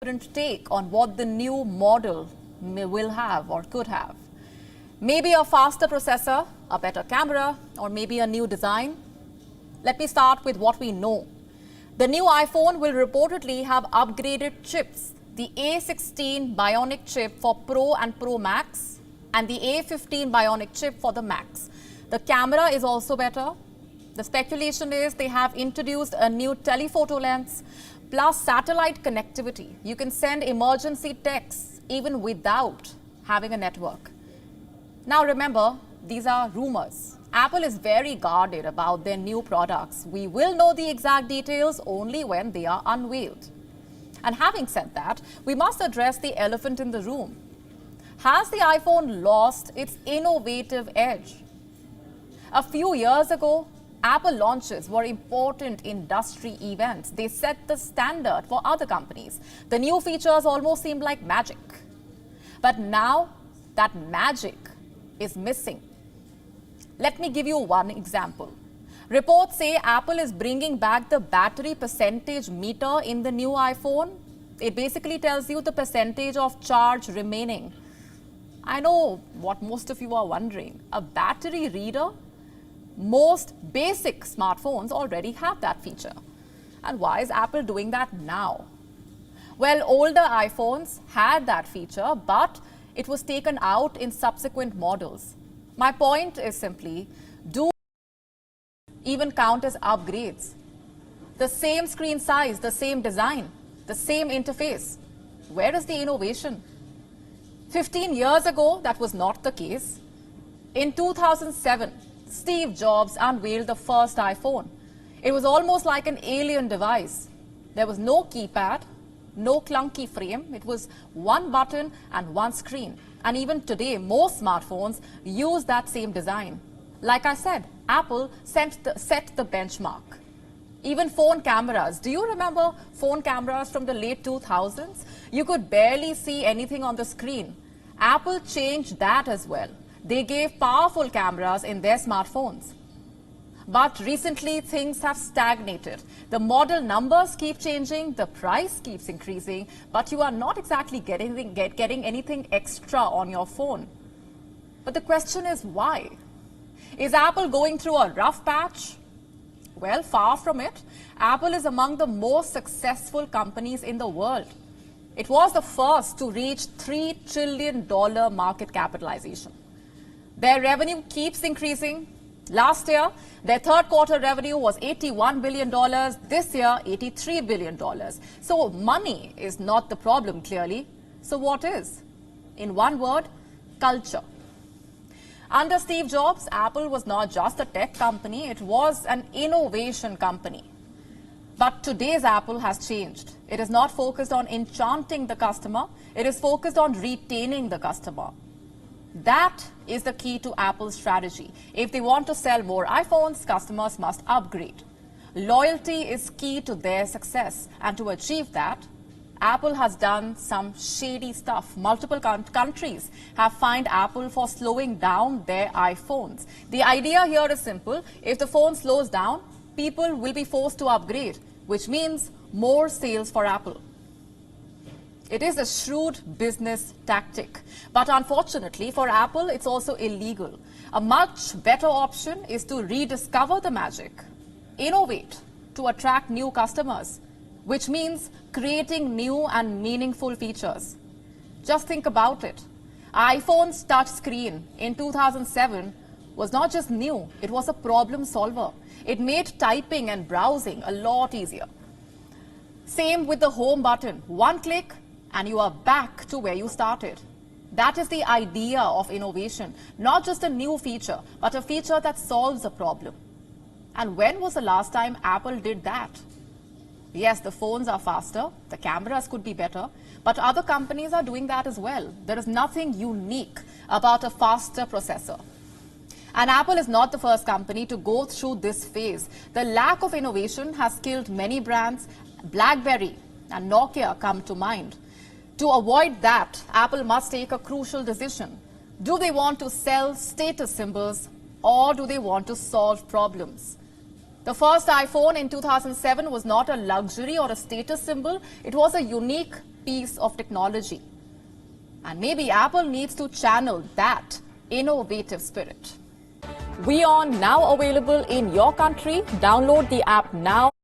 different take on what the new model will have or could have. Maybe a faster processor, a better camera, or maybe a new design. Let me start with what we know. The new iPhone will reportedly have upgraded chips. The A16 Bionic chip for Pro and Pro Max and the A15 Bionic chip for the Max. The camera is also better. The speculation is they have introduced a new telephoto lens plus satellite connectivity. You can send emergency texts even without having a network. Now remember, these are rumors. Apple is very guarded about their new products. We will know the exact details only when they are unveiled. And having said that, we must address the elephant in the room. Has the iPhone lost its innovative edge? A few years ago, Apple launches were important industry events. They set the standard for other companies. The new features almost seemed like magic. But now, that magic is missing. Let me give you one example. Reports say Apple is bringing back the battery percentage meter in the new iPhone. It basically tells you the percentage of charge remaining. I know what most of you are wondering. A battery reader? Most basic smartphones already have that feature. And why is Apple doing that now? Well, older iPhones had that feature, but it was taken out in subsequent models. My point is simply, do even count as upgrades? The same screen size, the same design, the same interface. Where is the innovation? 15 years ago, that was not the case. In 2007, Steve Jobs unveiled the first iPhone. It was almost like an alien device. There was no keypad, no clunky frame. It was one button and one screen. And even today, most smartphones use that same design. Like I said, Apple set the benchmark. Even phone cameras. Do you remember phone cameras from the late 2000s? You could barely see anything on the screen. Apple changed that as well. They gave powerful cameras in their smartphones. But recently, things have stagnated. The model numbers keep changing, the price keeps increasing, but you are not exactly getting anything extra on your phone. But the question is why? Is Apple going through a rough patch? Well, far from it. Apple is among the most successful companies in the world. It was the first to reach $3 trillion market capitalization. Their revenue keeps increasing. Last year, their third quarter revenue was $81 billion. This year, $83 billion. So money is not the problem, clearly. So what is? In one word, culture. Under Steve Jobs, Apple was not just a tech company, it was an innovation company. But today's Apple has changed. It is not focused on enchanting the customer, it is focused on retaining the customer. That is the key to Apple's strategy. If they want to sell more iPhones, customers must upgrade. Loyalty is key to their success. And to achieve that, Apple has done some shady stuff. Multiple countries have fined Apple for slowing down their iPhones. The idea here is simple. If the phone slows down, people will be forced to upgrade, which means more sales for Apple. It is a shrewd business tactic. But unfortunately for Apple, it's also illegal. A much better option is to rediscover the magic, innovate to attract new customers, which means creating new and meaningful features. Just think about it. iPhone's touch screen in 2007 was not just new, it was a problem solver. It made typing and browsing a lot easier. Same with the home button. One click and you are back to where you started. That is the idea of innovation, not just a new feature, but a feature that solves a problem. And when was the last time Apple did that? Yes, the phones are faster, the cameras could be better, but other companies are doing that as well. There is nothing unique about a faster processor. And Apple is not the first company to go through this phase. The lack of innovation has killed many brands. BlackBerry and Nokia come to mind. To avoid that, Apple must take a crucial decision. Do they want to sell status symbols or do they want to solve problems? The first iPhone in 2007 was not a luxury or a status symbol. It was a unique piece of technology. And maybe Apple needs to channel that innovative spirit. WION now available in your country. Download the app now.